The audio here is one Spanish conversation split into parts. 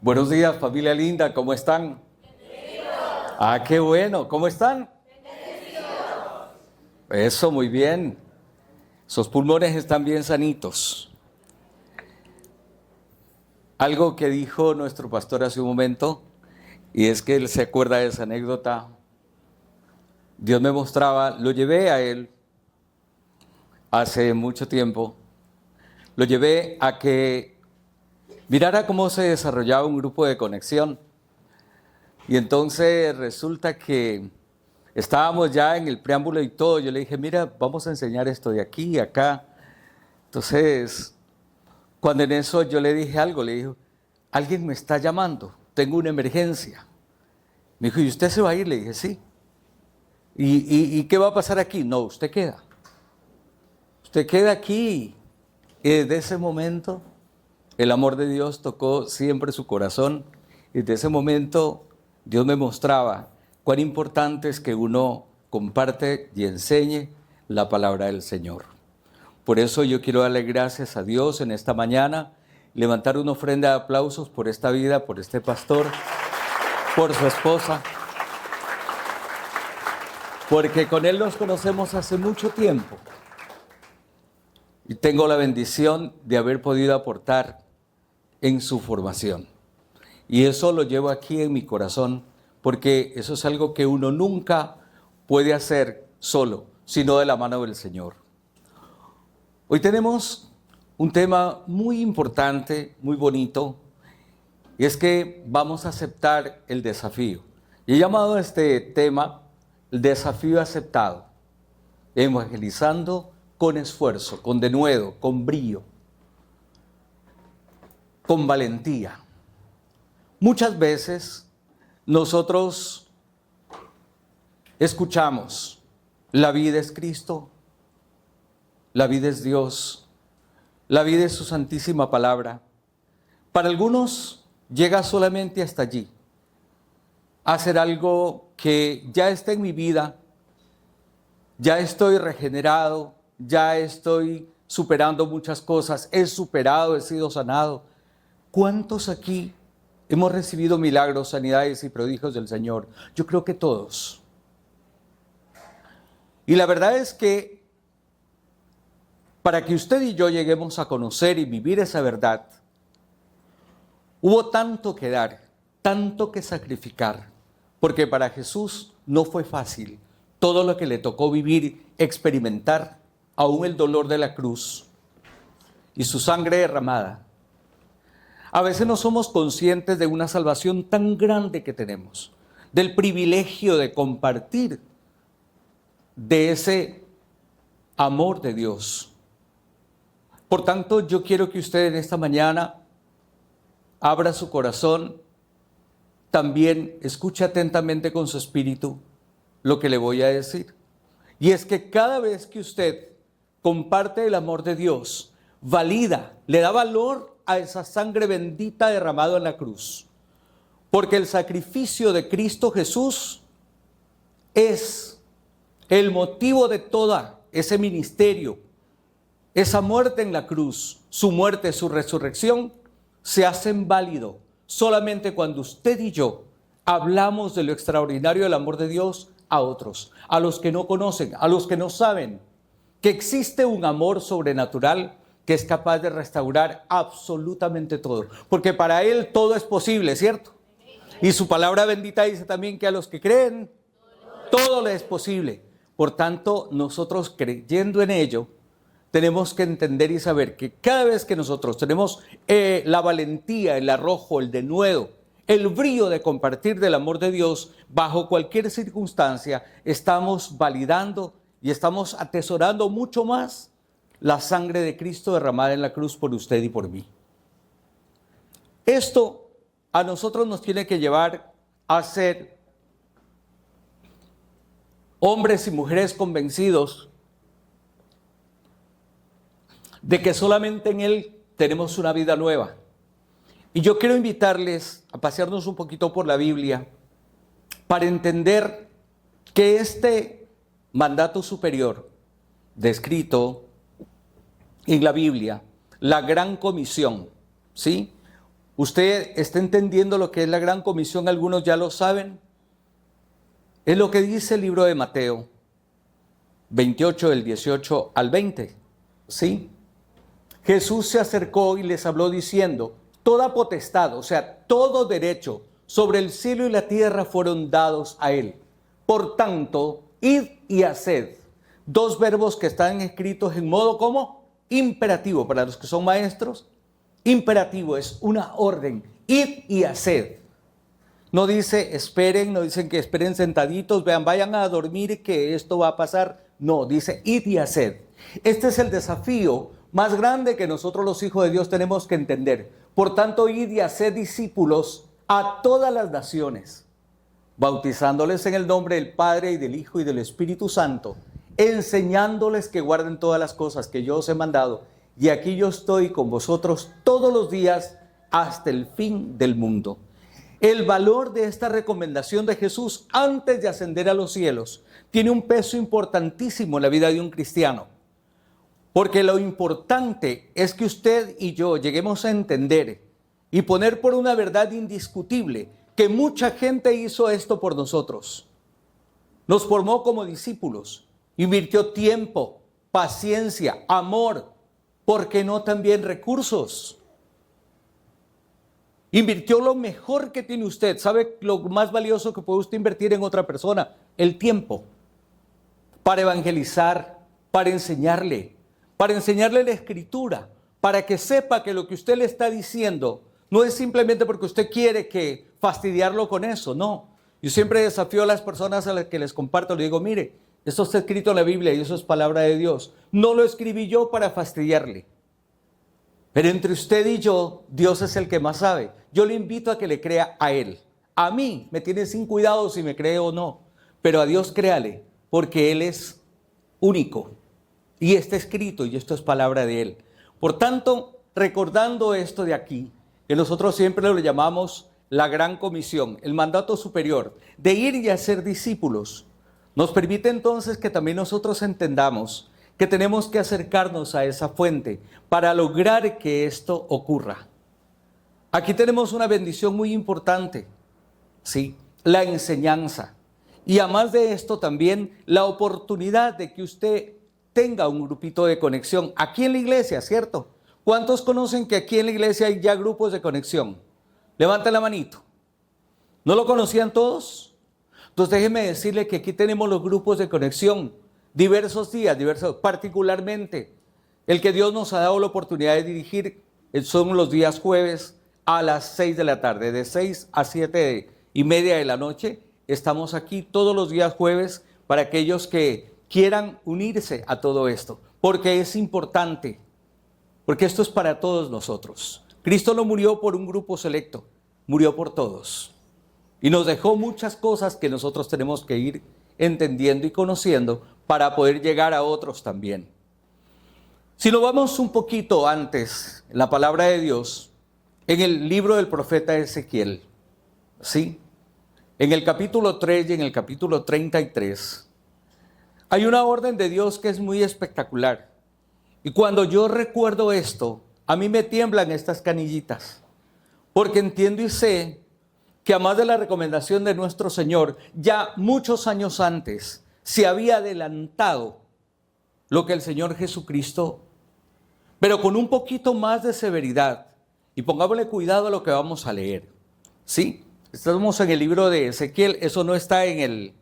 Buenos días, familia linda, ¿cómo están? Ah, qué bueno, ¿cómo están? Eso, muy bien. Sus pulmones están bien sanitos. Algo que dijo nuestro pastor hace un momento, y es que él se acuerda de esa anécdota. Dios me mostraba, lo llevé a él hace mucho tiempo, lo llevé a que mirara cómo se desarrollaba un grupo de conexión. Y entonces resulta que estábamos ya en el preámbulo y todo. Yo le dije, mira, vamos a enseñar esto de aquí y acá. Entonces, cuando en eso yo le dije algo, le dije, alguien me está llamando, tengo una emergencia. Me dijo, ¿y usted se va a ir? Le dije, sí. ¿Y qué va a pasar aquí? No, usted queda. Usted queda aquí. Y desde ese momento, el amor de Dios tocó siempre su corazón. Y desde ese momento, Dios me mostraba cuán importante es que uno comparte y enseñe la palabra del Señor. Por eso yo quiero darle gracias a Dios en esta mañana, levantar una ofrenda de aplausos por esta vida, por este pastor, por su esposa, porque con él nos conocemos hace mucho tiempo y tengo la bendición de haber podido aportar en su formación. Y eso lo llevo aquí en mi corazón, porque eso es algo que uno nunca puede hacer solo, sino de la mano del Señor. Hoy tenemos un tema muy importante, muy bonito, y es que vamos a aceptar el desafío. Y he llamado a este tema el desafío aceptado, evangelizando con esfuerzo, con denuedo, con brío, con valentía. Muchas veces nosotros escuchamos, la vida es Cristo, la vida es Dios, la vida es su santísima palabra. Para algunos llega solamente hasta allí, a hacer algo que ya está en mi vida, ya estoy regenerado, ya estoy superando muchas cosas, he superado, he sido sanado. ¿Cuántos aquí hemos recibido milagros, sanidades y prodigios del Señor? Yo creo que todos. Y la verdad es que para que usted y yo lleguemos a conocer y vivir esa verdad, hubo tanto que dar, tanto que sacrificar, porque para Jesús no fue fácil todo lo que le tocó vivir, experimentar, aún el dolor de la cruz y su sangre derramada. A veces no somos conscientes de una salvación tan grande que tenemos, del privilegio de compartir de ese amor de Dios. Por tanto, yo quiero que usted en esta mañana abra su corazón, también escuche atentamente con su espíritu lo que le voy a decir. Y es que cada vez que usted comparte el amor de Dios, valida, le da valor a esa sangre bendita derramada en la cruz. Porque el sacrificio de Cristo Jesús es el motivo de todo ese ministerio. Esa muerte en la cruz, su muerte, su resurrección, se hacen válido solamente cuando usted y yo hablamos de lo extraordinario del amor de Dios a otros, a los que no conocen, a los que no saben que existe un amor sobrenatural que es capaz de restaurar absolutamente todo, porque para Él todo es posible, ¿cierto? Y su palabra bendita dice también que a los que creen, todo les es posible. Por tanto, nosotros creyendo en ello, tenemos que entender y saber que cada vez que nosotros tenemos la valentía, el arrojo, el denuedo, el brío de compartir del amor de Dios, bajo cualquier circunstancia, estamos validando y estamos atesorando mucho más la sangre de Cristo derramada en la cruz por usted y por mí. Esto a nosotros nos tiene que llevar a ser hombres y mujeres convencidos de que solamente en Él tenemos una vida nueva. Y yo quiero invitarles a pasearnos un poquito por la Biblia para entender que este mandato superior descrito en la Biblia, la gran comisión, ¿sí? ¿Usted está entendiendo lo que es la gran comisión? Algunos ya lo saben. Es lo que dice el libro de Mateo 28, del 18 al 20. ¿Sí? Jesús se acercó y les habló diciendo: toda potestad, o sea, todo derecho sobre el cielo y la tierra fueron dados a él. Por tanto, id y haced. Dos verbos que están escritos en modo como imperativo. Para los que son maestros, imperativo es una orden. Id y haced. No dice esperen, no dicen que esperen sentaditos, vean, vayan a dormir que esto va a pasar. No, dice id y haced. Este es el desafío más grande que nosotros los hijos de Dios tenemos que entender. Por tanto, id y haced discípulos a todas las naciones, bautizándoles en el nombre del Padre y del Hijo y del Espíritu Santo, enseñándoles que guarden todas las cosas que yo os he mandado. Y aquí yo estoy con vosotros todos los días hasta el fin del mundo. El valor de esta recomendación de Jesús antes de ascender a los cielos tiene un peso importantísimo en la vida de un cristiano. Porque lo importante es que usted y yo lleguemos a entender y poner por una verdad indiscutible que mucha gente hizo esto por nosotros. Nos formó como discípulos, invirtió tiempo, paciencia, amor, ¿por qué no también recursos? Invirtió lo mejor que tiene usted. ¿Sabe lo más valioso que puede usted invertir en otra persona? El tiempo. Para evangelizar, para enseñarle la escritura, para que sepa que lo que usted le está diciendo no es simplemente porque usted quiere que fastidiarlo con eso, no. Yo siempre desafío a las personas a las que les comparto, le digo, mire, esto está escrito en la Biblia y eso es palabra de Dios. No lo escribí yo para fastidiarle. Pero entre usted y yo, Dios es el que más sabe. Yo le invito a que le crea a Él. A mí me tiene sin cuidado si me cree o no, pero a Dios créale, porque Él es único. Y está escrito y esto es palabra de Él. Por tanto, recordando esto de aquí, que nosotros siempre lo llamamos la gran comisión, el mandato superior de ir y hacer discípulos, nos permite entonces que también nosotros entendamos que tenemos que acercarnos a esa fuente para lograr que esto ocurra. Aquí tenemos una bendición muy importante, ¿sí? La enseñanza. Y además de esto también la oportunidad de que usted tenga un grupito de conexión aquí en la iglesia, ¿cierto? ¿Cuántos conocen que aquí en la iglesia hay ya grupos de conexión? Levanten la manito. ¿No lo conocían todos? Entonces déjenme decirle que aquí tenemos los grupos de conexión, diversos días, particularmente el que Dios nos ha dado la oportunidad de dirigir son los días jueves a las 6 de la tarde, de 6 a 7:30 de la noche. Estamos aquí todos los días jueves para aquellos que quieran unirse a todo esto, porque es importante, porque esto es para todos nosotros. Cristo no murió por un grupo selecto, murió por todos. Y nos dejó muchas cosas que nosotros tenemos que ir entendiendo y conociendo para poder llegar a otros también. Si nos vamos un poquito antes, en la palabra de Dios, en el libro del profeta Ezequiel, ¿sí? En el capítulo 3 y en el capítulo 33, hay una orden de Dios que es muy espectacular. Y cuando yo recuerdo esto, a mí me tiemblan estas canillitas, porque entiendo y sé que además de la recomendación de nuestro Señor, ya muchos años antes se había adelantado lo que el Señor Jesucristo, pero con un poquito más de severidad, y pongámosle cuidado a lo que vamos a leer, ¿sí? Estamos en el libro de Ezequiel, eso no está en el,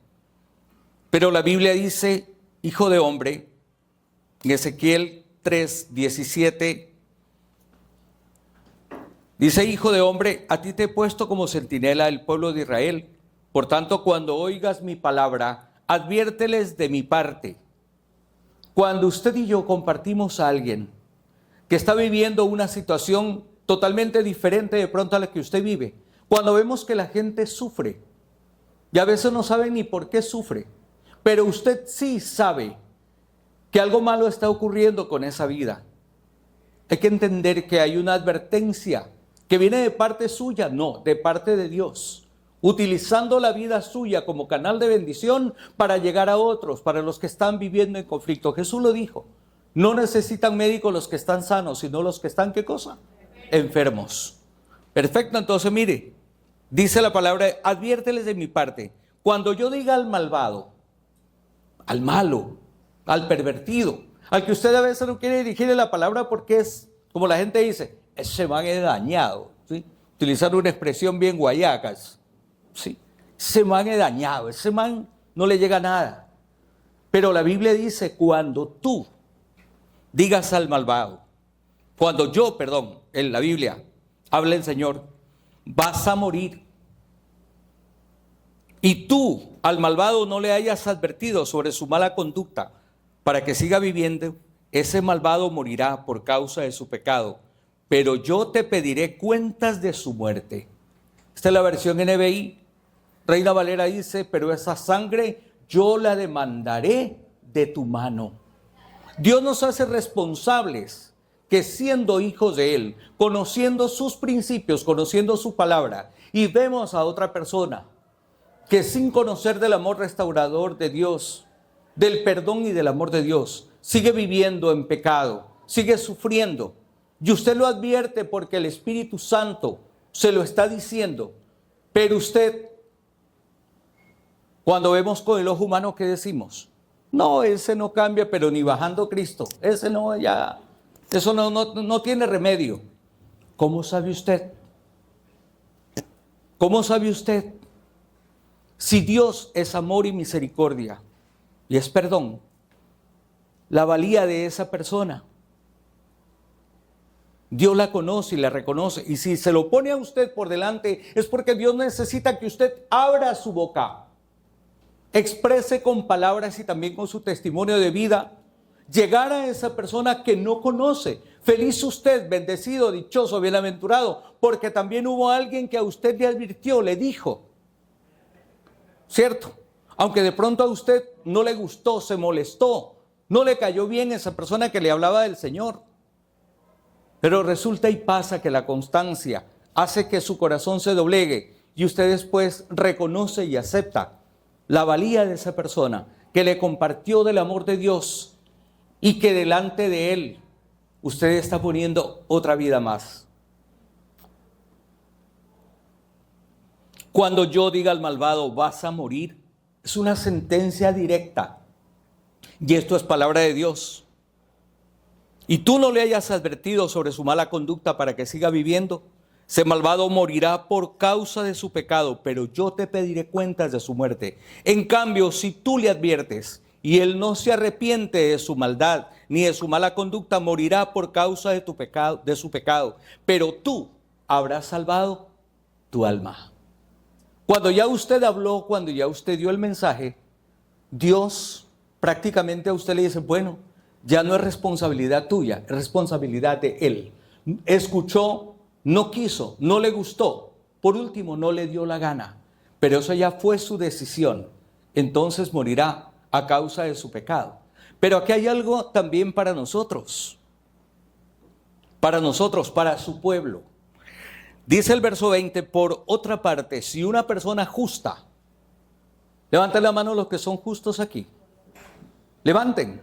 pero la Biblia dice, hijo de hombre, en Ezequiel 3:17, dice, hijo de hombre, a ti te he puesto como centinela del pueblo de Israel. Por tanto, cuando oigas mi palabra, adviérteles de mi parte. Cuando usted y yo compartimos a alguien que está viviendo una situación totalmente diferente de pronto a la que usted vive, cuando vemos que la gente sufre, y a veces no sabe ni por qué sufre, pero usted sí sabe que algo malo está ocurriendo con esa vida, hay que entender que hay una advertencia que viene de parte suya, no, de parte de Dios, utilizando la vida suya como canal de bendición para llegar a otros, para los que están viviendo en conflicto. Jesús lo dijo, no necesitan médicos los que están sanos, sino los que están, ¿qué cosa? Enfermos. Perfecto, entonces mire, dice la palabra, adviérteles de mi parte, cuando yo diga al malvado, al malo, al pervertido, al que usted a veces no quiere dirigirle la palabra porque es, como la gente dice, ese man es dañado, ¿sí? Utilizar una expresión bien guayacas, ¿sí? Ese man es dañado, ese man no le llega nada. Pero la Biblia dice, cuando tú digas al malvado, cuando yo, perdón, en la Biblia, habla el Señor, vas a morir. Y tú al malvado no le hayas advertido sobre su mala conducta para que siga viviendo, ese malvado morirá por causa de su pecado, pero yo te pediré cuentas de su muerte. Esta es la versión NBI. Reina Valera dice, pero esa sangre yo la demandaré de tu mano. Dios nos hace responsables que siendo hijos de Él, conociendo sus principios, conociendo su palabra, y vemos a otra persona que sin conocer del amor restaurador de Dios, del perdón y del amor de Dios, sigue viviendo en pecado, sigue sufriendo, y usted lo advierte porque el Espíritu Santo se lo está diciendo, pero usted, cuando vemos con el ojo humano, ¿qué decimos? No, ese no cambia, pero ni bajando Cristo, ese no, ya, eso no tiene remedio. ¿Cómo sabe usted? ¿Cómo sabe usted? Si Dios es amor y misericordia y es perdón, la valía de esa persona, Dios la conoce y la reconoce. Y si se lo pone a usted por delante, es porque Dios necesita que usted abra su boca, exprese con palabras y también con su testimonio de vida, llegar a esa persona que no conoce. Feliz usted, bendecido, dichoso, bienaventurado, porque también hubo alguien que a usted le advirtió, le dijo, ¿cierto? Aunque de pronto a usted no le gustó, se molestó, no le cayó bien esa persona que le hablaba del Señor. Pero resulta y pasa que la constancia hace que su corazón se doblegue y usted después reconoce y acepta la valía de esa persona que le compartió del amor de Dios y que delante de Él usted está poniendo otra vida más. Cuando yo diga al malvado, vas a morir, es una sentencia directa. Y esto es palabra de Dios. Y tú no le hayas advertido sobre su mala conducta para que siga viviendo, ese malvado morirá por causa de su pecado, pero yo te pediré cuentas de su muerte. En cambio, si tú le adviertes y él no se arrepiente de su maldad ni de su mala conducta, morirá por causa de tu pecado, de su pecado, pero tú habrás salvado tu alma. Cuando ya usted habló, cuando ya usted dio el mensaje, Dios prácticamente a usted le dice, bueno, ya no es responsabilidad tuya, es responsabilidad de Él. Escuchó, no quiso, no le gustó, por último no le dio la gana, pero eso ya fue su decisión, entonces morirá a causa de su pecado. Pero aquí hay algo también para nosotros, para su pueblo. Dice el verso 20, por otra parte, si una persona justa, levanten la mano los que son justos aquí, levanten.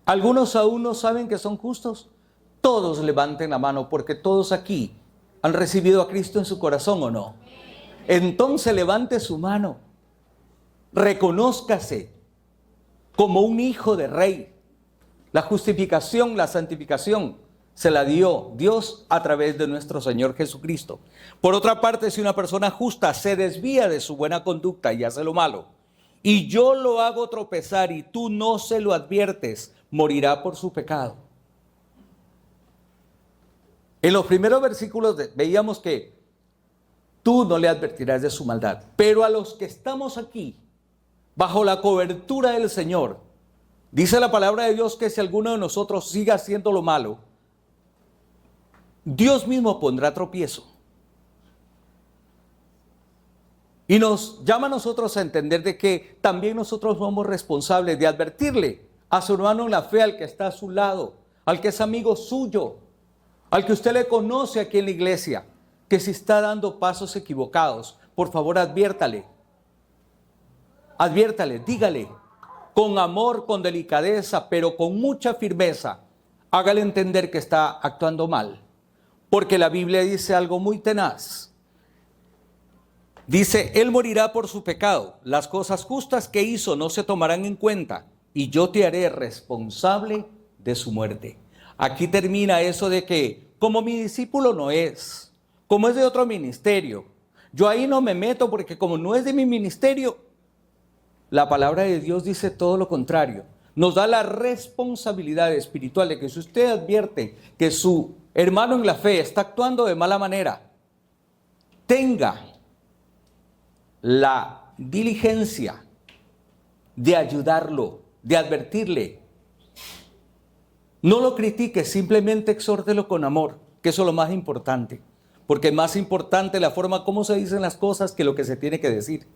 Algunos aún no saben que son justos. Todos levanten la mano porque todos aquí han recibido a Cristo en su corazón, ¿o no? Entonces levante su mano, reconózcase como un hijo de rey. La justificación, la santificación se la dio Dios a través de nuestro Señor Jesucristo. Por otra parte, si una persona justa se desvía de su buena conducta y hace lo malo, y yo lo hago tropezar y tú no se lo adviertes, morirá por su pecado. En los primeros versículos veíamos que tú no le advertirás de su maldad, pero a los que estamos aquí, bajo la cobertura del Señor, dice la palabra de Dios que si alguno de nosotros siga haciendo lo malo, Dios mismo pondrá tropiezo. Y nos llama a nosotros a entender de que también nosotros somos responsables de advertirle a su hermano en la fe, al que está a su lado, al que es amigo suyo, al que usted le conoce aquí en la iglesia, que si está dando pasos equivocados, por favor adviértale, dígale, con amor, con delicadeza, pero con mucha firmeza, hágale entender que está actuando mal. porque la Biblia dice algo muy tenaz. Dice, Él morirá por su pecado. Las cosas justas que hizo no se tomarán en cuenta y yo te haré responsable de su muerte. Aquí termina eso de que como mi discípulo no es, como es de otro ministerio, yo ahí no me meto porque como no es de mi ministerio, la palabra de Dios dice todo lo contrario. Nos da la responsabilidad espiritual de que si usted advierte que su hermano en la fe está actuando de mala manera, tenga la diligencia de ayudarlo, de advertirle. No lo critique, simplemente exhórtelo con amor, que eso es lo más importante, porque es más importante la forma como se dicen las cosas que lo que se tiene que decir.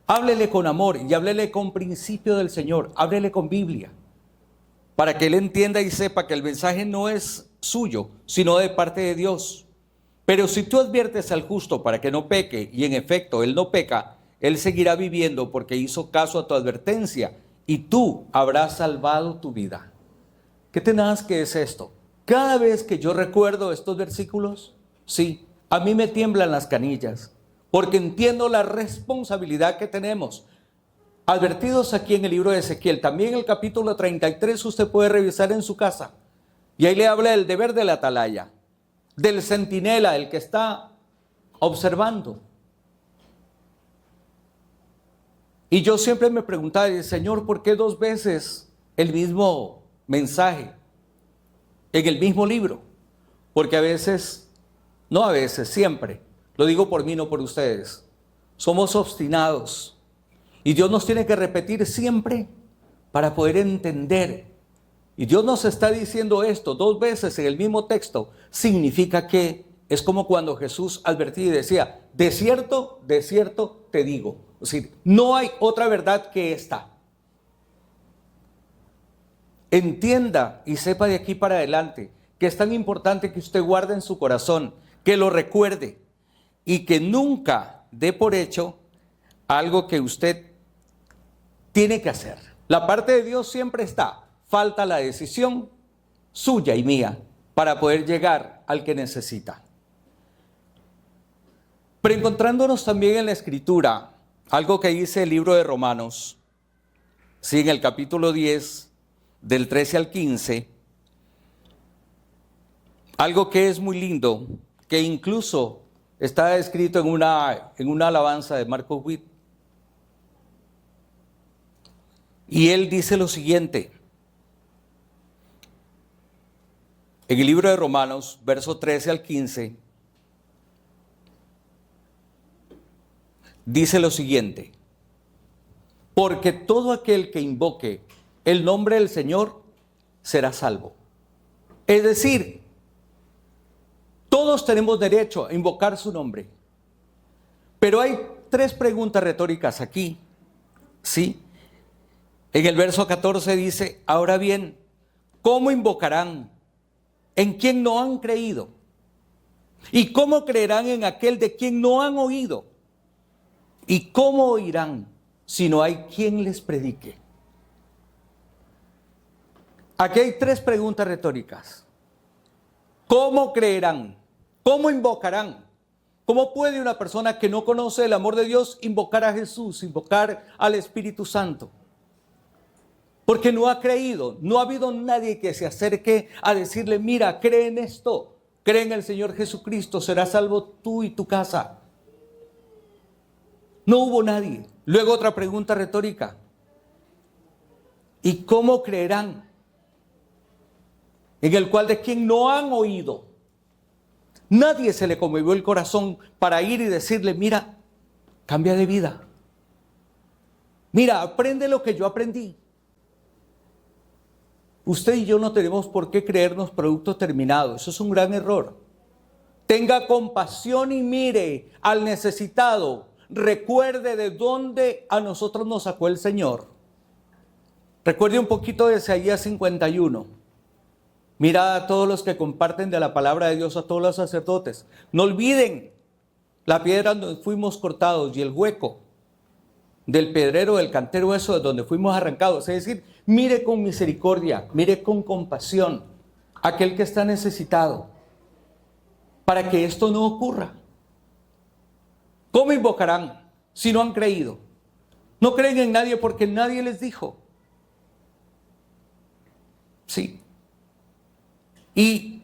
Háblele con amor y háblele con principio del Señor, háblele con Biblia, para que él entienda y sepa que el mensaje no es suyo, sino de parte de Dios. Pero si tú adviertes al justo para que no peque, y en efecto él no peca, él seguirá viviendo porque hizo caso a tu advertencia y tú habrás salvado tu vida. ¿Qué tenaz que es esto? Cada vez que yo recuerdo estos versículos, sí, a mí me tiemblan las canillas, porque entiendo la responsabilidad que tenemos. Advertidos aquí en el libro de Ezequiel, también el capítulo 33 usted puede revisar en su casa, y ahí le habla del deber de la atalaya, del centinela, el que está observando. Y yo siempre me preguntaba, Señor, ¿por qué 2 veces el mismo mensaje en el mismo libro? Porque a veces, no a veces, siempre, lo digo por mí, no por ustedes, somos obstinados y Dios nos tiene que repetir siempre para poder entender. Y Dios nos está diciendo esto 2 veces en el mismo texto, significa que es como cuando Jesús advertía y decía, de cierto te digo. Es decir, no hay otra verdad que esta. Entienda y sepa de aquí para adelante que es tan importante que usted guarde en su corazón, que lo recuerde y que nunca dé por hecho algo que usted tiene que hacer. La parte de Dios siempre está. Falta la decisión suya y mía para poder llegar al que necesita. Pero encontrándonos también en la Escritura, algo que dice el libro de Romanos, sí, en el capítulo 10, del 13 al 15, algo que es muy lindo, que incluso está escrito en una alabanza de Marcos Witt. Y él dice lo siguiente, en el libro de Romanos, verso 13 al 15, dice lo siguiente, porque todo aquel que invoque el nombre del Señor será salvo. Es decir, todos tenemos derecho a invocar su nombre, pero hay 3 preguntas retóricas aquí, ¿sí? En el verso 14 dice, ahora bien, ¿cómo invocarán en quien no han creído? ¿Y cómo creerán en aquel de quien no han oído? ¿Y cómo oirán si no hay quien les predique? Aquí hay 3 preguntas retóricas. ¿Cómo creerán? ¿Cómo invocarán? ¿Cómo puede una persona que no conoce el amor de Dios invocar a Jesús, invocar al Espíritu Santo? Porque no ha creído, no ha habido nadie que se acerque a decirle, mira, cree en esto, cree en el Señor Jesucristo, serás salvo tú y tu casa. No hubo nadie. Luego otra pregunta retórica. ¿Y cómo creerán? En el cual de quien no han oído. Nadie se le conmovió el corazón para ir y decirle, mira, cambia de vida. Mira, aprende lo que yo aprendí. Usted y yo no tenemos por qué creernos productos terminados. Eso es un gran error. Tenga compasión y mire al necesitado. Recuerde de dónde a nosotros nos sacó el Señor. Recuerde un poquito de Isaías 51. Mira a todos los que comparten de la palabra de Dios, a todos los sacerdotes. No olviden la piedra donde fuimos cortados y el hueco del pedrero, del cantero, eso de donde fuimos arrancados. Es decir, mire con misericordia, mire con compasión a aquel que está necesitado. para que esto no ocurra. ¿Cómo invocarán si no han creído? No creen en nadie porque nadie les dijo. Sí. Y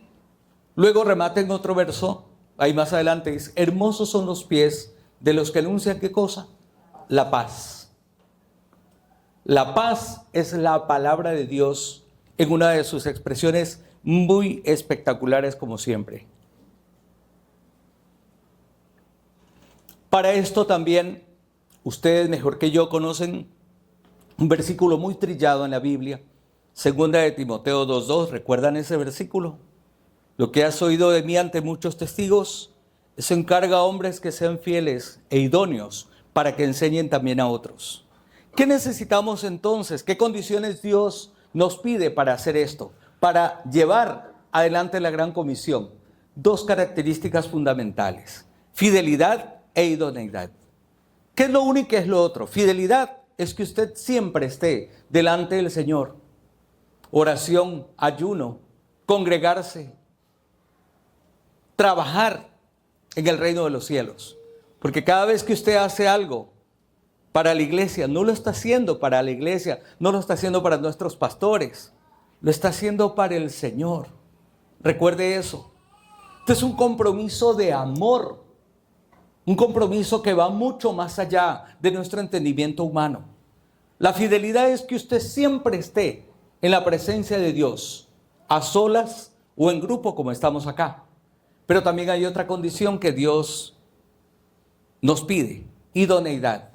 luego remata en otro verso, ahí más adelante dice, hermosos son los pies de los que anuncian, ¿qué cosa? La paz. La paz es la palabra de Dios en una de sus expresiones muy espectaculares como siempre. Para esto también, ustedes mejor que yo conocen un versículo muy trillado en la Biblia, 2 de Timoteo 2:2, ¿recuerdan ese versículo? Lo que has oído de mí ante muchos testigos, eso encarga a hombres que sean fieles e idóneos para que enseñen también a otros. ¿Qué necesitamos entonces? ¿Qué condiciones Dios nos pide para hacer esto? Para llevar adelante la gran comisión. Dos características fundamentales: fidelidad e idoneidad. ¿Qué es lo uno y qué es lo otro? Fidelidad es que usted siempre esté delante del Señor. Oración, ayuno, congregarse, trabajar en el reino de los cielos. Porque cada vez que usted hace algo para la iglesia, no lo está haciendo para la iglesia, no lo está haciendo para nuestros pastores, lo está haciendo para el Señor. Recuerde eso. Este es un compromiso de amor, un compromiso que va mucho más allá de nuestro entendimiento humano. La fidelidad es que usted siempre esté en la presencia de Dios, a solas o en grupo como estamos acá. Pero también hay otra condición que Dios nos pide: idoneidad.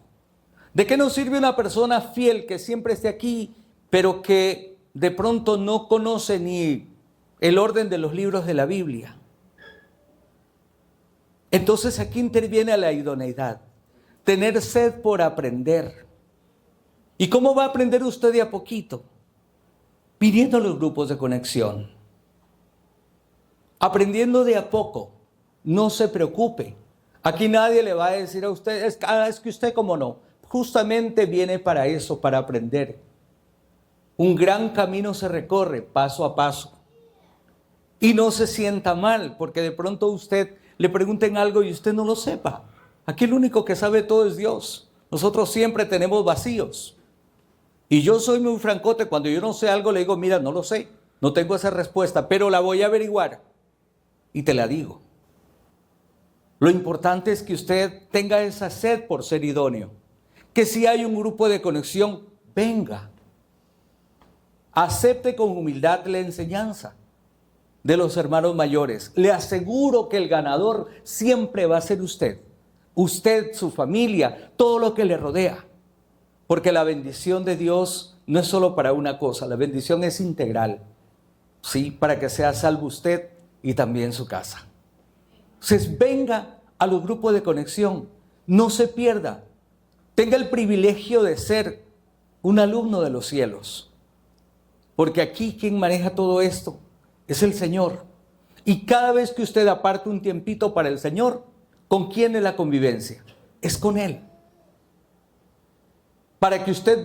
¿De qué nos sirve una persona fiel que siempre esté aquí, pero que de pronto no conoce ni el orden de los libros de la Biblia? Entonces aquí interviene la idoneidad, tener sed por aprender. ¿Y cómo va a aprender usted de a poquito? Viniendo a los grupos de conexión, aprendiendo de a poco. No se preocupe, aquí nadie le va a decir a usted, es que usted cómo no, justamente viene para eso, para aprender. Un gran camino se recorre paso a paso. Y no se sienta mal porque de pronto usted le pregunten algo y usted no lo sepa. Aquí el único que sabe todo es Dios. Nosotros siempre tenemos vacíos. Y yo soy muy francote, cuando yo no sé algo le digo, mira, no lo sé, no tengo esa respuesta, pero la voy a averiguar y te la digo. Lo importante es que usted tenga esa sed por ser idóneo, que si hay un grupo de conexión, venga, acepte con humildad la enseñanza de los hermanos mayores. Le aseguro que el ganador siempre va a ser usted, su familia, todo lo que le rodea. Porque la bendición de Dios no es solo para una cosa, la bendición es integral, ¿sí? Para que sea salvo usted y también su casa. Entonces venga a los grupos de conexión, no se pierda, tenga el privilegio de ser un alumno de los cielos. Porque aquí quien maneja todo esto es el Señor. Y cada vez que usted aparte un tiempito para el Señor, ¿con quién es la convivencia? Es con Él. Para que usted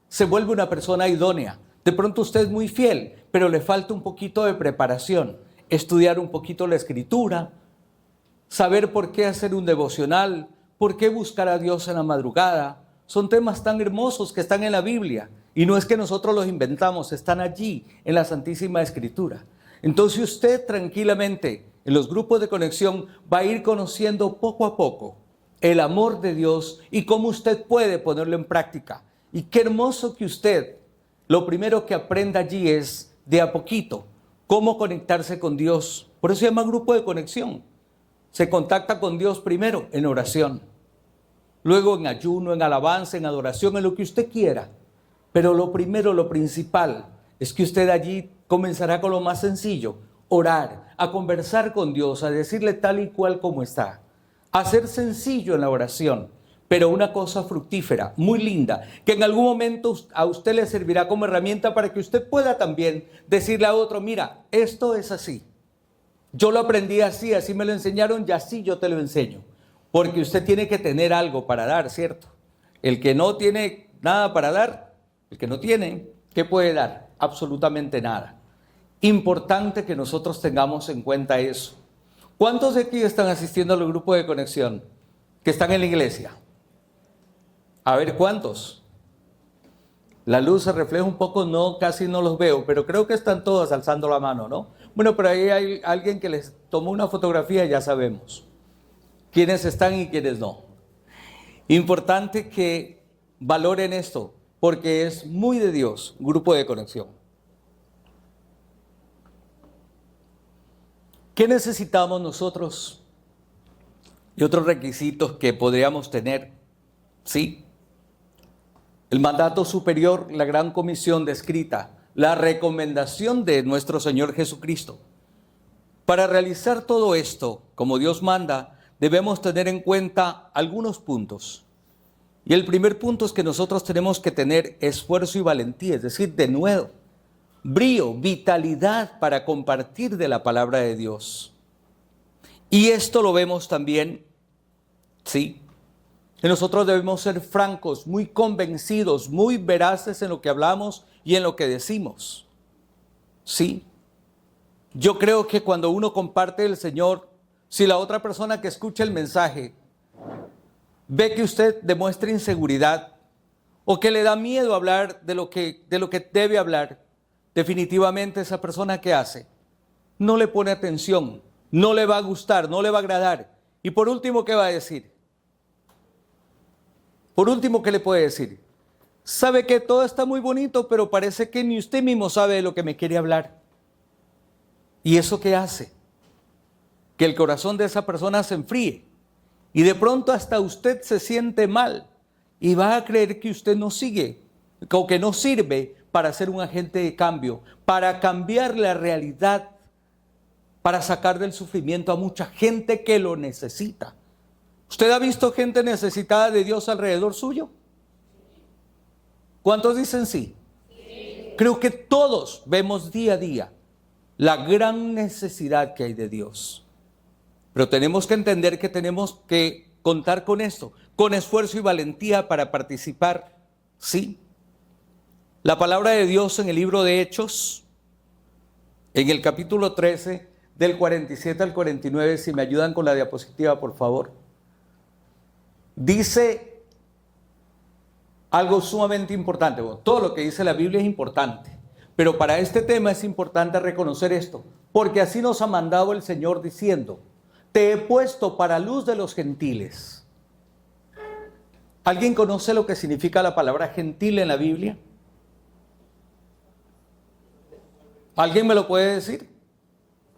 se vuelva una persona idónea. De pronto usted es muy fiel, pero le falta un poquito de preparación. Estudiar un poquito la Escritura, saber por qué hacer un devocional, por qué buscar a Dios en la madrugada. Son temas tan hermosos que están en la Biblia. Y no es que nosotros los inventamos, están allí en la Santísima Escritura. Entonces usted tranquilamente en los grupos de conexión va a ir conociendo poco a poco el amor de Dios y cómo usted puede ponerlo en práctica. Y qué hermoso que usted, lo primero que aprenda allí es de a poquito, cómo conectarse con Dios. Por eso se llama grupo de conexión. Se contacta con Dios primero en oración, luego en ayuno, en alabanza, en adoración, en lo que usted quiera. Pero lo primero, lo principal, es que usted allí comenzará con lo más sencillo, orar, a conversar con Dios, a decirle tal y cual como está. A ser sencillo en la oración, pero una cosa fructífera, muy linda, que en algún momento a usted le servirá como herramienta para que usted pueda también decirle a otro, mira, esto es así. Yo lo aprendí así, así me lo enseñaron y así yo te lo enseño. Porque usted tiene que tener algo para dar, ¿cierto? El que no tiene nada para dar, el que no tiene, ¿qué puede dar? Absolutamente nada. Importante que nosotros tengamos en cuenta eso. ¿Cuántos de aquí están asistiendo al grupo de conexión? Que están en la iglesia. A ver, ¿cuántos? La luz se refleja un poco, no, casi no los veo, pero creo que están todos alzando la mano, ¿no? Bueno, pero ahí hay alguien que les tomó una fotografía, ya sabemos quiénes están y quiénes no. Importante que valoren esto, porque es muy de Dios, grupo de conexión. ¿Qué necesitamos nosotros? Y otros requisitos que podríamos tener, ¿sí? El mandato superior, la gran comisión descrita, la recomendación de nuestro Señor Jesucristo. Para realizar todo esto, como Dios manda, debemos tener en cuenta algunos puntos. Y el primer punto es que nosotros tenemos que tener esfuerzo y valentía, es decir, denuedo, brío, vitalidad para compartir de la palabra de Dios. Y esto lo vemos también, ¿sí? Que nosotros debemos ser francos, muy convencidos, muy veraces en lo que hablamos y en lo que decimos. Sí. Yo creo que cuando uno comparte el Señor, si la otra persona que escucha el mensaje ve que usted demuestra inseguridad o que le da miedo hablar de lo que debe hablar, definitivamente esa persona que hace no le pone atención, no le va a gustar, no le va a agradar. Y por último, ¿qué va a decir? Por último, ¿qué le puede decir? Sabe que todo está muy bonito, pero parece que ni usted mismo sabe de lo que me quiere hablar. ¿Y eso qué hace? Que el corazón de esa persona se enfríe. Y de pronto hasta usted se siente mal. Y va a creer que usted no sigue, o que no sirve para ser un agente de cambio, para cambiar la realidad, para sacar del sufrimiento a mucha gente que lo necesita. ¿Usted ha visto gente necesitada de Dios alrededor suyo? ¿Cuántos dicen sí? Sí. Creo que todos vemos día a día la gran necesidad que hay de Dios. Pero tenemos que entender que tenemos que contar con esto, con esfuerzo y valentía para participar. Sí. La palabra de Dios en el libro de Hechos, en el capítulo 13, del 47 al 49, si me ayudan con la diapositiva, por favor. Dice algo sumamente importante. Bueno, todo lo que dice la Biblia es importante, pero para este tema es importante reconocer esto, porque así nos ha mandado el Señor diciendo: te he puesto para luz de los gentiles. ¿Alguien conoce lo que significa la palabra gentil en la Biblia? ¿Alguien me lo puede decir?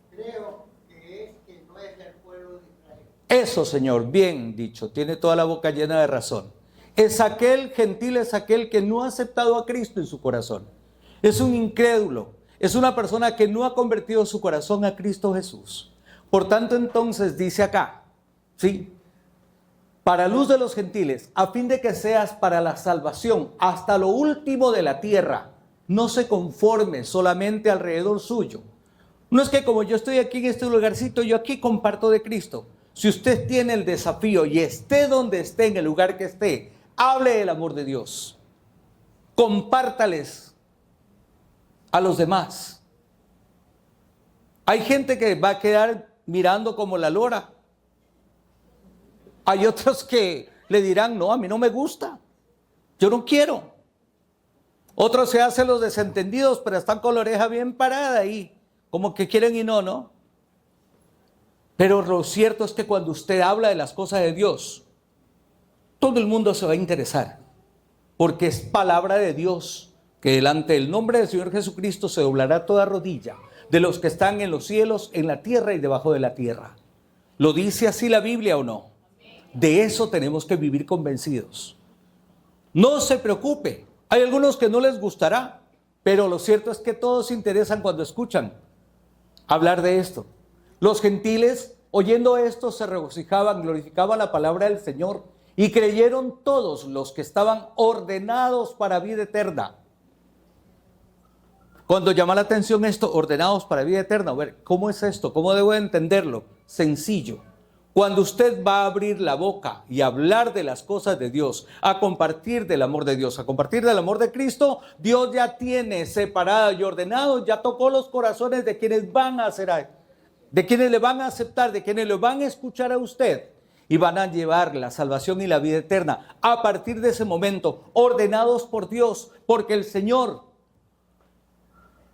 Creo que es que no es el pueblo de Israel. Eso, Señor, bien dicho, tiene toda la boca llena de razón. Es aquel gentil, es aquel que no ha aceptado a Cristo en su corazón. Es un incrédulo, es una persona que no ha convertido su corazón a Cristo Jesús. Por tanto, entonces dice acá, ¿sí? Para luz de los gentiles, a fin de que seas para la salvación hasta lo último de la tierra. No se conforme solamente alrededor suyo. No es que como yo estoy aquí en este lugarcito, yo aquí comparto de Cristo. Si usted tiene el desafío y esté donde esté, en el lugar que esté, hable del amor de Dios. Compártales a los demás. Hay gente que va a quedar mirando como la lora. Hay otros que le dirán: no, a mí no me gusta, yo no quiero. Otros se hacen los desentendidos, pero están con la oreja bien parada ahí, como que quieren y no, ¿no? Pero lo cierto es que cuando usted habla de las cosas de Dios, todo el mundo se va a interesar, porque es palabra de Dios, que delante del nombre del Señor Jesucristo se doblará toda rodilla, de los que están en los cielos, en la tierra y debajo de la tierra. ¿Lo dice así la Biblia o no? De eso tenemos que vivir convencidos. No se preocupe. Hay algunos que no les gustará, pero lo cierto es que todos se interesan cuando escuchan hablar de esto. Los gentiles, oyendo esto, se regocijaban, glorificaban la palabra del Señor y creyeron todos los que estaban ordenados para vida eterna. Cuando llama la atención esto, ordenados para vida eterna, a ver, ¿cómo es esto? ¿Cómo debo entenderlo? Sencillo. Cuando usted va a abrir la boca y hablar de las cosas de Dios, a compartir del amor de Dios, a compartir del amor de Cristo, Dios ya tiene separado y ordenado, ya tocó los corazones de quienes van a hacer, de quienes le van a aceptar, de quienes le van a escuchar a usted y van a llevar la salvación y la vida eterna a partir de ese momento, ordenados por Dios, porque el Señor,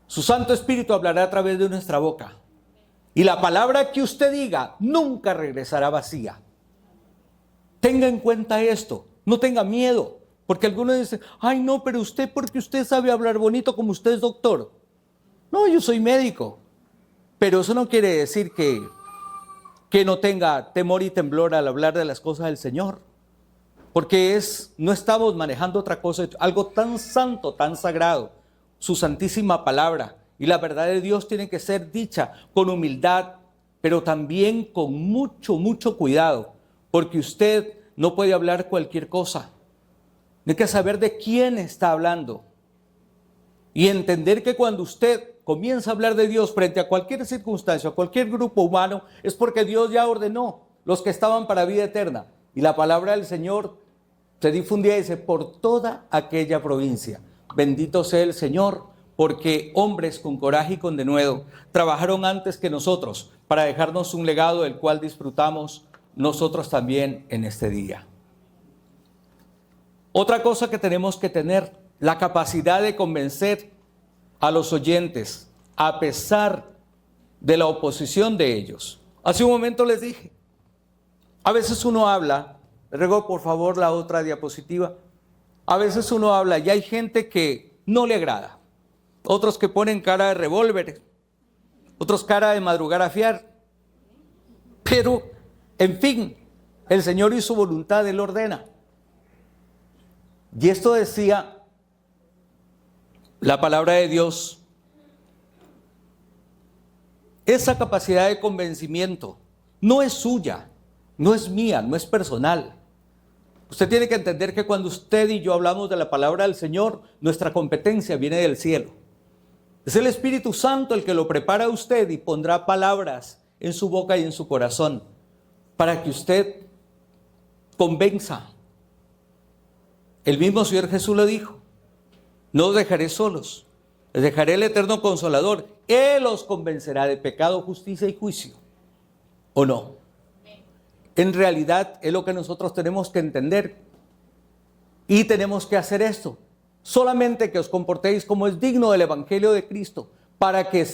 su Santo Espíritu, hablará a través de nuestra boca. Y la palabra que usted diga nunca regresará vacía. Tenga en cuenta esto, no tenga miedo, porque algunos dicen, ay no, pero usted, porque usted sabe hablar bonito como usted es doctor. No, yo soy médico, pero eso no quiere decir que no tenga temor y temblor al hablar de las cosas del Señor, porque no estamos manejando otra cosa, algo tan santo, tan sagrado, su santísima palabra. Y la verdad de Dios tiene que ser dicha con humildad, pero también con mucho, mucho cuidado, porque usted no puede hablar cualquier cosa. Hay que saber de quién está hablando y entender que cuando usted comienza a hablar de Dios frente a cualquier circunstancia, a cualquier grupo humano, es porque Dios ya ordenó los que estaban para vida eterna. Y la palabra del Señor se difundía, dice, por toda aquella provincia. Bendito sea el Señor, porque hombres con coraje y con denuedo trabajaron antes que nosotros para dejarnos un legado del cual disfrutamos nosotros también en este día. Otra cosa que tenemos que tener, la capacidad de convencer a los oyentes a pesar de la oposición de ellos. Hace un momento les dije, a veces uno habla, le ruego por favor la otra diapositiva, a veces uno habla y hay gente que no le agrada. Otros que ponen cara de revólver, otros cara de madrugar a fiar. Pero, en fin, el Señor y su voluntad, Él ordena. Y esto decía la palabra de Dios. Esa capacidad de convencimiento no es suya, no es mía, no es personal. Usted tiene que entender que cuando usted y yo hablamos de la palabra del Señor, nuestra competencia viene del cielo. Es el Espíritu Santo el que lo prepara a usted y pondrá palabras en su boca y en su corazón para que usted convenza. El mismo Señor Jesús lo dijo, no os dejaré solos, les dejaré el eterno Consolador. Él os convencerá de pecado, justicia y juicio. ¿O no? En realidad es lo que nosotros tenemos que entender y tenemos que hacer esto. Solamente que os comportéis como es digno del Evangelio de Cristo, para que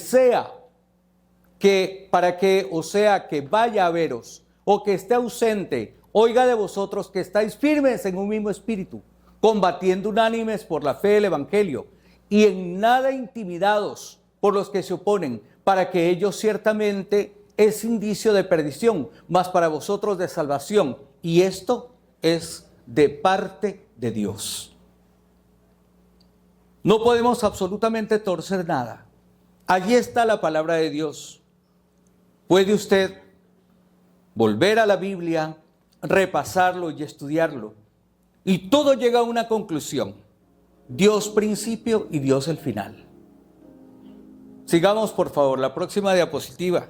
vaya a veros o que esté ausente, oiga de vosotros que estáis firmes en un mismo espíritu, combatiendo unánimes por la fe del Evangelio y en nada intimidados por los que se oponen, para que ellos ciertamente es indicio de perdición, mas para vosotros de salvación, y esto es de parte de Dios. No podemos absolutamente torcer nada. Allí está la palabra de Dios. Puede usted volver a la Biblia, repasarlo y estudiarlo. Y todo llega a una conclusión. Dios principio y Dios el final. Sigamos por favor, la próxima diapositiva.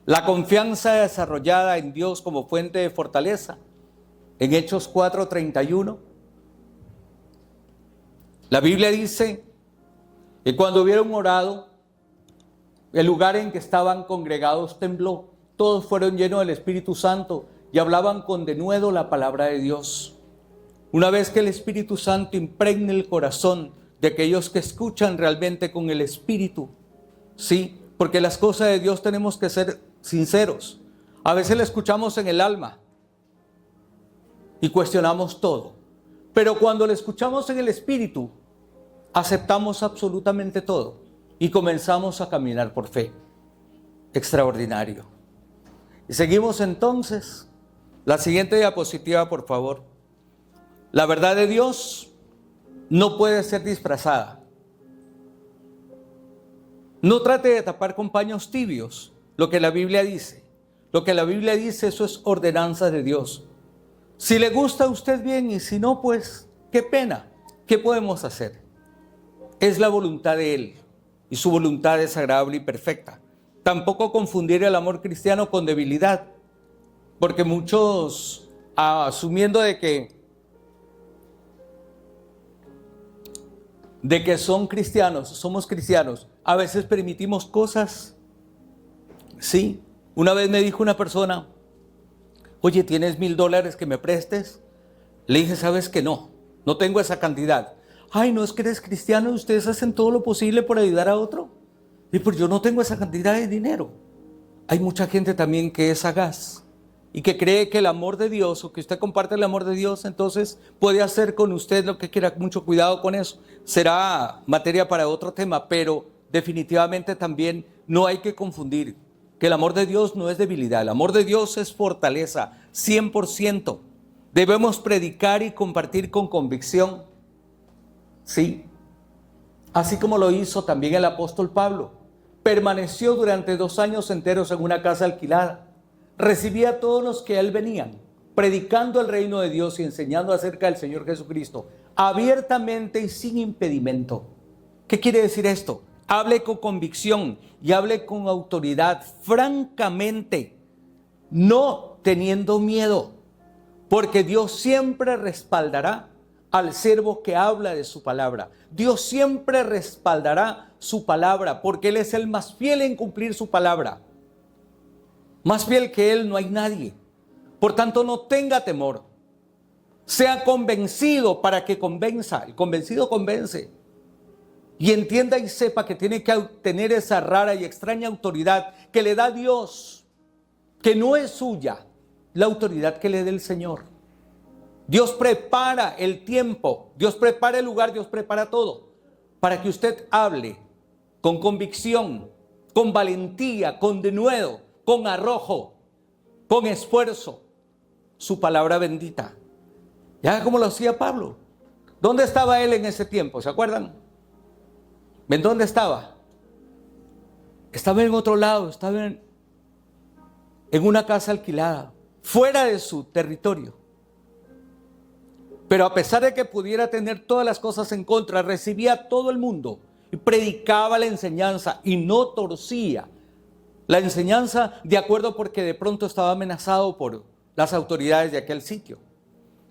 La confianza desarrollada en Dios como fuente de fortaleza. En Hechos 4:31. La Biblia dice que cuando hubieron orado, el lugar en que estaban congregados tembló. Todos fueron llenos del Espíritu Santo y hablaban con denuedo la palabra de Dios. Una vez que el Espíritu Santo impregne el corazón de aquellos que escuchan realmente con el Espíritu, sí, porque las cosas de Dios tenemos que ser sinceros. A veces la escuchamos en el alma y cuestionamos todo. Pero cuando la escuchamos en el Espíritu, aceptamos absolutamente todo y comenzamos a caminar por fe. Extraordinario. Y seguimos entonces. La siguiente diapositiva, por favor. La verdad de Dios no puede ser disfrazada. No trate de tapar con paños tibios lo que la Biblia dice. Lo que la Biblia dice, eso es ordenanza de Dios. Si le gusta a usted bien y si no, pues qué pena. ¿Qué podemos hacer? Es la voluntad de Él y su voluntad es agradable y perfecta. Tampoco confundir el amor cristiano con debilidad. Porque muchos, asumiendo de que son cristianos, somos cristianos, a veces permitimos cosas. Sí, una vez me dijo una persona, oye, ¿tienes $1,000 que me prestes? Le dije, ¿sabes que no tengo esa cantidad? Ay, no, es que eres cristiano y ustedes hacen todo lo posible por ayudar a otro. Y pues yo no tengo esa cantidad de dinero. Hay mucha gente también que es sagaz y que cree que el amor de Dios, o que usted comparte el amor de Dios, entonces puede hacer con usted lo que quiera. Mucho cuidado con eso. Será materia para otro tema, pero definitivamente también no hay que confundir que el amor de Dios no es debilidad. El amor de Dios es fortaleza, 100%. Debemos predicar y compartir con convicción. Sí, así como lo hizo también el apóstol Pablo. Permaneció durante 2 años enteros en una casa alquilada. Recibía a todos los que a él venían, predicando el reino de Dios y enseñando acerca del Señor Jesucristo, abiertamente y sin impedimento. ¿Qué quiere decir esto? Hable con convicción y hable con autoridad, francamente, no teniendo miedo, porque Dios siempre respaldará al siervo que habla de su palabra. Dios siempre respaldará su palabra, porque Él es el más fiel en cumplir su palabra. Más fiel que Él no hay nadie. Por tanto, no tenga temor. Sea convencido para que convenza. El convencido convence. Y entienda y sepa que tiene que tener esa rara y extraña autoridad que le da Dios, que no es suya, la autoridad que le dé el Señor. Dios prepara el tiempo, Dios prepara el lugar, Dios prepara todo para que usted hable con convicción, con valentía, con denuedo, con arrojo, con esfuerzo, su palabra bendita. Ya como lo hacía Pablo. ¿Dónde estaba él en ese tiempo? ¿Se acuerdan? ¿En dónde estaba? Estaba en otro lado, estaba en una casa alquilada, fuera de su territorio. Pero a pesar de que pudiera tener todas las cosas en contra, recibía a todo el mundo y predicaba la enseñanza y no torcía la enseñanza de acuerdo porque de pronto estaba amenazado por las autoridades de aquel sitio.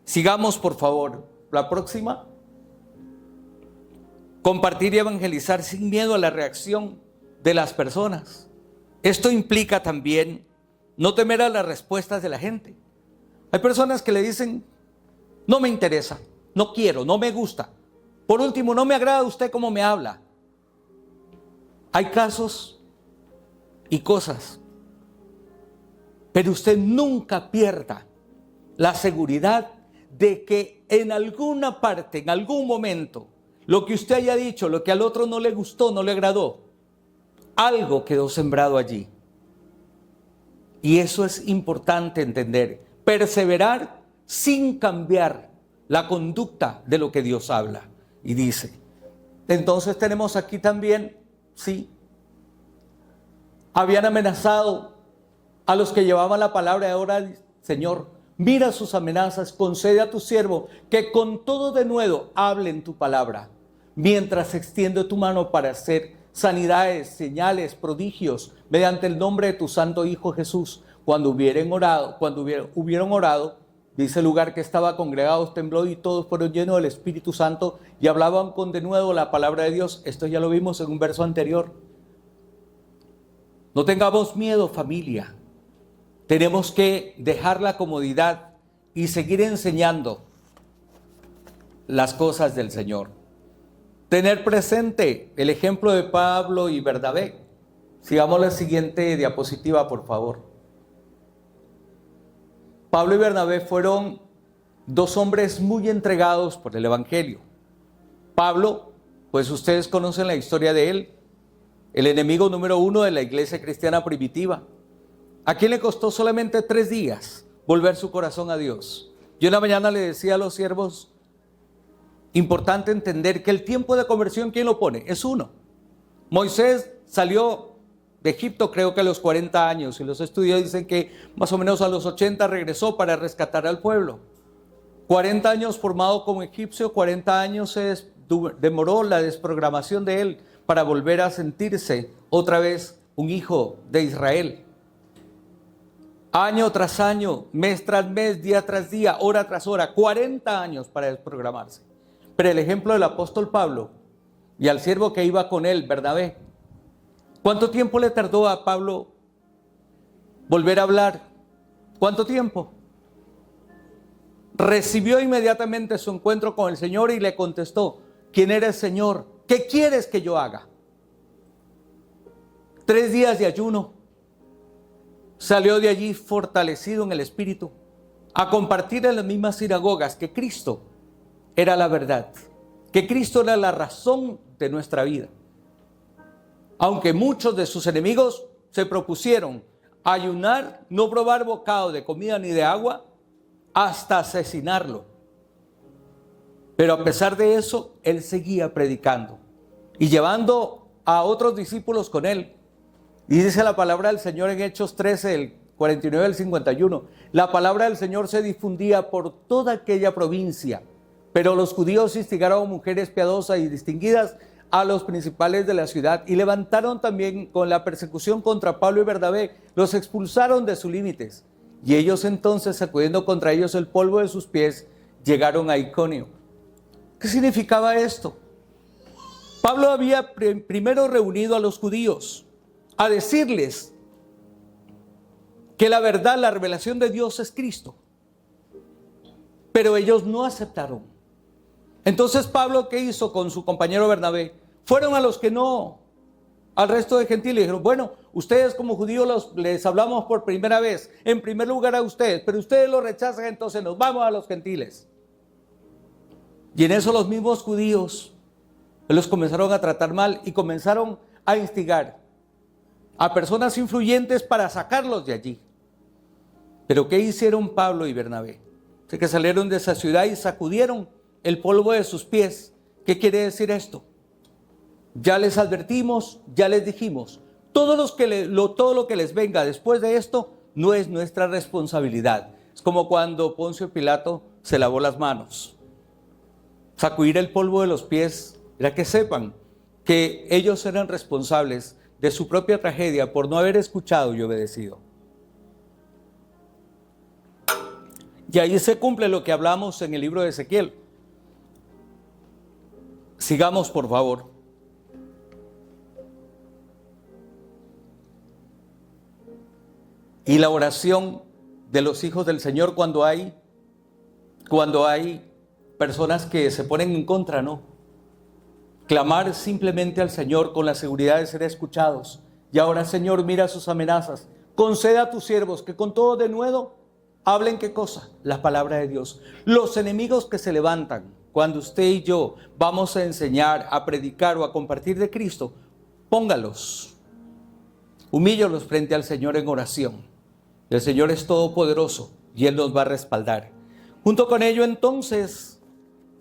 Sigamos, por favor, la próxima. Compartir y evangelizar sin miedo a la reacción de las personas. Esto implica también no temer a las respuestas de la gente. Hay personas que le dicen, no me interesa, no quiero, no me gusta. Por último, no me agrada usted cómo me habla. Hay casos y cosas, pero usted nunca pierda la seguridad de que en alguna parte, en algún momento, lo que usted haya dicho, lo que al otro no le gustó, no le agradó, algo quedó sembrado allí. Y eso es importante entender. Perseverar sin cambiar la conducta de lo que Dios habla y dice. Entonces tenemos aquí también, sí, habían amenazado a los que llevaban la palabra y ahora, Señor, mira sus amenazas, concede a tu siervo que con todo denuedo hable en tu palabra, mientras extiende tu mano para hacer sanidades, señales, prodigios, mediante el nombre de tu santo Hijo Jesús. Cuando hubieron orado, dice el lugar que estaba congregado, tembló y todos fueron llenos del Espíritu Santo y hablaban con denuedo la palabra de Dios. Esto ya lo vimos en un verso anterior. No tengamos miedo, familia. Tenemos que dejar la comodidad y seguir enseñando las cosas del Señor. Tener presente el ejemplo de Pablo y Bernabé. Sigamos la siguiente diapositiva, por favor. Pablo y Bernabé fueron 2 hombres muy entregados por el Evangelio. Pablo, pues ustedes conocen la historia de él, el enemigo número 1 de la iglesia cristiana primitiva, a quien le costó solamente 3 días volver su corazón a Dios. Yo en la mañana le decía a los siervos, importante entender que el tiempo de conversión, ¿quién lo pone? Es uno. Moisés salió de Egipto creo que a los 40 años y los estudios dicen que más o menos a los 80 regresó para rescatar al pueblo. 40 años formado como egipcio, 40 años se demoró la desprogramación de él para volver a sentirse otra vez un hijo de Israel. Año tras año, mes tras mes, día tras día, hora tras hora, 40 años para desprogramarse. Pero el ejemplo del apóstol Pablo y al siervo que iba con él, Bernabé, ¿cuánto tiempo le tardó a Pablo volver a hablar? ¿Cuánto tiempo? Recibió inmediatamente su encuentro con el Señor y le contestó: ¿quién eres, Señor? ¿Qué quieres que yo haga? 3 días de ayuno. Salió de allí fortalecido en el espíritu a compartir en las mismas sinagogas que Cristo era la verdad, que Cristo era la razón de nuestra vida. Aunque muchos de sus enemigos se propusieron ayunar, no probar bocado de comida ni de agua, hasta asesinarlo. Pero a pesar de eso, él seguía predicando y llevando a otros discípulos con él. Y dice la palabra del Señor en Hechos 13, el 49 al 51. La palabra del Señor se difundía por toda aquella provincia, pero los judíos instigaron a mujeres piadosas y distinguidas a los principales de la ciudad y levantaron también con la persecución contra Pablo y Bernabé, los expulsaron de sus límites. Y ellos entonces, sacudiendo contra ellos el polvo de sus pies, llegaron a Iconio. ¿Qué significaba esto? Pablo había primero reunido a los judíos a decirles que la verdad, la revelación de Dios es Cristo. Pero ellos no aceptaron. Entonces Pablo, ¿qué hizo con su compañero Bernabé? Fueron a los que no, al resto de gentiles, y dijeron: bueno, ustedes como judíos les hablamos por primera vez, en primer lugar a ustedes, pero ustedes lo rechazan, entonces nos vamos a los gentiles. Y en eso los mismos judíos los comenzaron a tratar mal y comenzaron a instigar a personas influyentes para sacarlos de allí. Pero ¿qué hicieron Pablo y Bernabé? Que salieron de esa ciudad y sacudieron el polvo de sus pies. ¿Qué quiere decir esto? Ya les advertimos, ya les dijimos, todo lo que les venga después de esto no es nuestra responsabilidad. Es como cuando Poncio Pilato se lavó las manos. Sacudir el polvo de los pies era que sepan que ellos eran responsables de su propia tragedia por no haber escuchado y obedecido. Y ahí se cumple lo que hablamos en el libro de Ezequiel. Sigamos, por favor. Y la oración de los hijos del Señor cuando hay personas que se ponen en contra, ¿no? Clamar simplemente al Señor con la seguridad de ser escuchados. Y ahora, Señor, mira sus amenazas. Concede a tus siervos que con todo denuedo hablen, ¿qué cosa? La palabra de Dios. Los enemigos que se levantan cuando usted y yo vamos a enseñar, a predicar o a compartir de Cristo, póngalos, humíllolos frente al Señor en oración. El Señor es todopoderoso y Él nos va a respaldar. Junto con ello, entonces,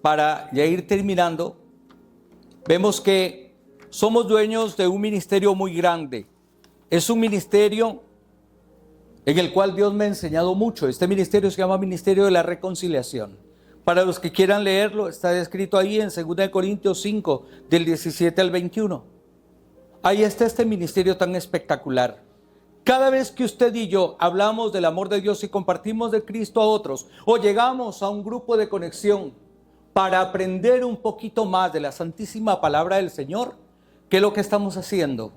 para ya ir terminando, vemos que somos dueños de un ministerio muy grande. Es un ministerio en el cual Dios me ha enseñado mucho. Este ministerio se llama Ministerio de la Reconciliación. Para los que quieran leerlo, está escrito ahí en 2 Corintios 5, del 17 al 21. Ahí está este ministerio tan espectacular. Cada vez que usted y yo hablamos del amor de Dios y compartimos de Cristo a otros, o llegamos a un grupo de conexión para aprender un poquito más de la santísima palabra del Señor, ¿qué es lo que estamos haciendo?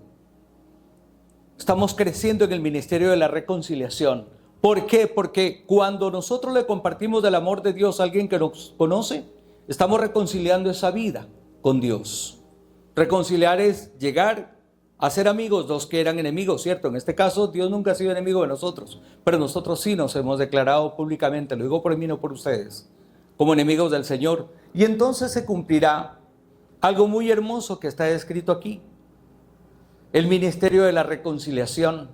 Estamos creciendo en el ministerio de la reconciliación. ¿Por qué? Porque cuando nosotros le compartimos del amor de Dios a alguien que nos conoce, estamos reconciliando esa vida con Dios. Reconciliar es llegar a ser amigos los que eran enemigos, ¿cierto? En este caso, Dios nunca ha sido enemigo de nosotros, pero nosotros sí nos hemos declarado públicamente, lo digo por mí, no por ustedes, como enemigos del Señor. Y entonces se cumplirá algo muy hermoso que está escrito aquí. El ministerio de la reconciliación.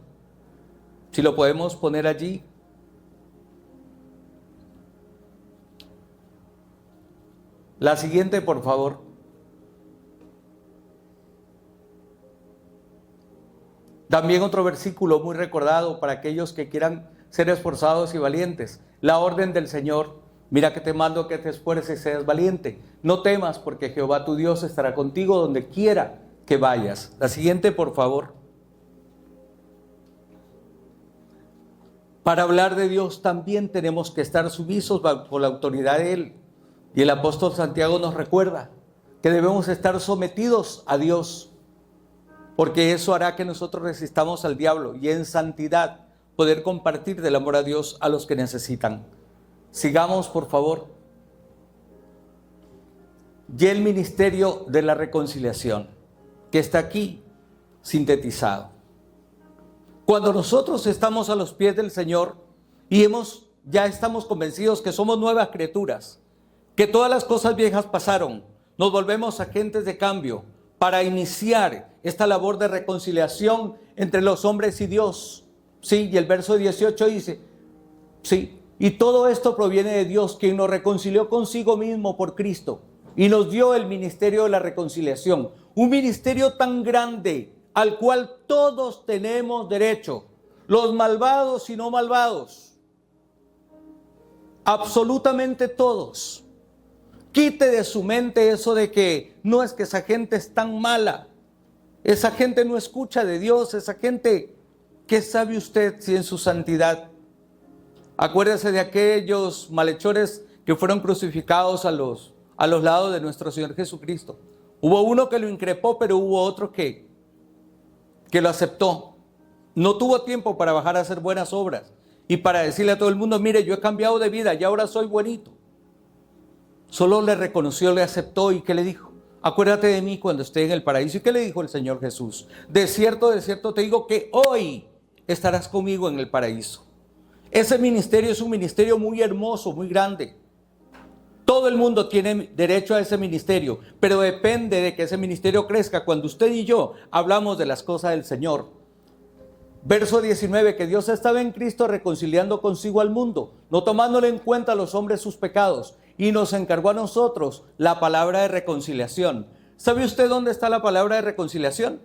Si lo podemos poner allí. La siguiente, por favor. También otro versículo muy recordado para aquellos que quieran ser esforzados y valientes. La orden del Señor: mira que te mando que te esfuerces y seas valiente. No temas, porque Jehová tu Dios estará contigo donde quiera que vayas. La siguiente, por favor. Para hablar de Dios también tenemos que estar sumisos bajo la autoridad de Él. Y el apóstol Santiago nos recuerda que debemos estar sometidos a Dios, porque eso hará que nosotros resistamos al diablo y en santidad poder compartir del amor a Dios a los que necesitan. Sigamos, por favor. Y el ministerio de la reconciliación, que está aquí sintetizado. Cuando nosotros estamos a los pies del Señor y ya estamos convencidos que somos nuevas criaturas, que todas las cosas viejas pasaron, nos volvemos agentes de cambio para iniciar esta labor de reconciliación entre los hombres y Dios. Sí, y el verso 18 dice, sí, y todo esto proviene de Dios, quien nos reconcilió consigo mismo por Cristo y nos dio el ministerio de la reconciliación, un ministerio tan grande al cual todos tenemos derecho, los malvados y no malvados, absolutamente todos. Quite de su mente eso de que no es que esa gente es tan mala, esa gente no escucha de Dios, esa gente, ¿qué sabe usted si en su santidad? Acuérdese de aquellos malhechores que fueron crucificados a los lados de nuestro Señor Jesucristo. Hubo uno que lo increpó, pero hubo otro que lo aceptó. No tuvo tiempo para bajar a hacer buenas obras y para decirle a todo el mundo, mire, yo he cambiado de vida y ahora soy buenito. Solo le reconoció, le aceptó. ¿Y qué le dijo? Acuérdate de mí cuando esté en el paraíso. ¿Y qué le dijo el Señor Jesús? De cierto te digo que hoy estarás conmigo en el paraíso. Ese ministerio es un ministerio muy hermoso, muy grande. Todo el mundo tiene derecho a ese ministerio, pero depende de que ese ministerio crezca cuando usted y yo hablamos de las cosas del Señor. Verso 19, que Dios estaba en Cristo reconciliando consigo al mundo, no tomándole en cuenta a los hombres sus pecados, y nos encargó a nosotros la palabra de reconciliación. ¿Sabe usted dónde está la palabra de reconciliación?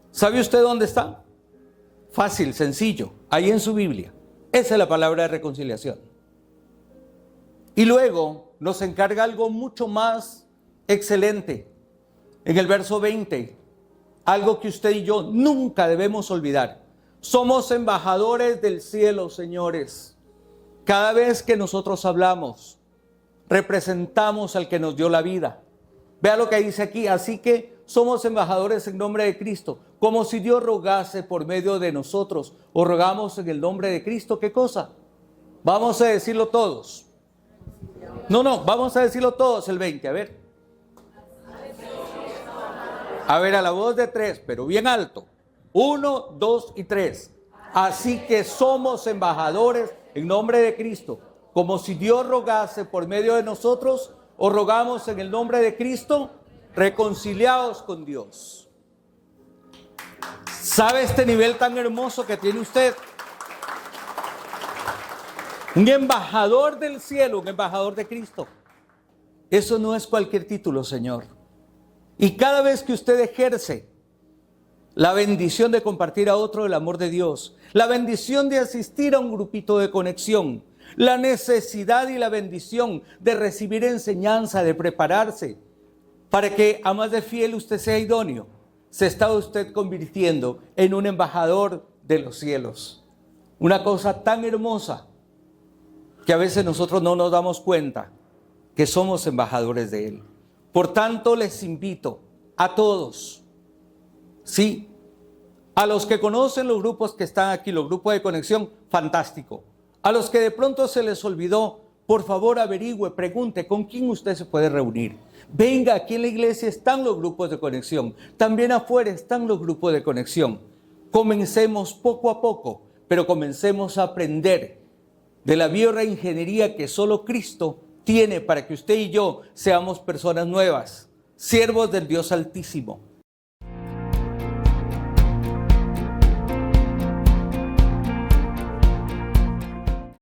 ¿Sabe usted dónde está? Fácil, sencillo, ahí en su Biblia. Esa es la palabra de reconciliación. Y luego nos encarga algo mucho más excelente. En el verso 20, algo que usted y yo nunca debemos olvidar. Somos embajadores del cielo, señores. Cada vez que nosotros hablamos, representamos al que nos dio la vida. Vea lo que dice aquí. Así que somos embajadores en nombre de Cristo, como si Dios rogase por medio de nosotros, o rogamos en el nombre de Cristo. ¿Qué cosa? Vamos a decirlo todos. No, vamos a decirlo todos el 20, a ver. A ver, a la voz de 3, pero bien alto. 1, 2 y 3. Así que somos embajadores en nombre de Cristo, como si Dios rogase por medio de nosotros, o rogamos en el nombre de Cristo, reconciliados con Dios. ¿Sabe este nivel tan hermoso que tiene usted? Un embajador del cielo, un embajador de Cristo. Eso no es cualquier título, Señor. Y cada vez que usted ejerce la bendición de compartir a otro el amor de Dios, la bendición de asistir a un grupito de conexión, la necesidad y la bendición de recibir enseñanza, de prepararse, para que a más de fiel usted sea idóneo, se está usted convirtiendo en un embajador de los cielos. Una cosa tan hermosa que a veces nosotros no nos damos cuenta que somos embajadores de Él. Por tanto, les invito a todos, sí, a los que conocen los grupos que están aquí, los grupos de conexión, fantástico. A los que de pronto se les olvidó, por favor averigüe, pregunte con quién usted se puede reunir. Venga, aquí en la iglesia están los grupos de conexión, también afuera están los grupos de conexión. Comencemos poco a poco, pero comencemos a aprender de la bioingeniería que solo Cristo tiene para que usted y yo seamos personas nuevas, siervos del Dios Altísimo.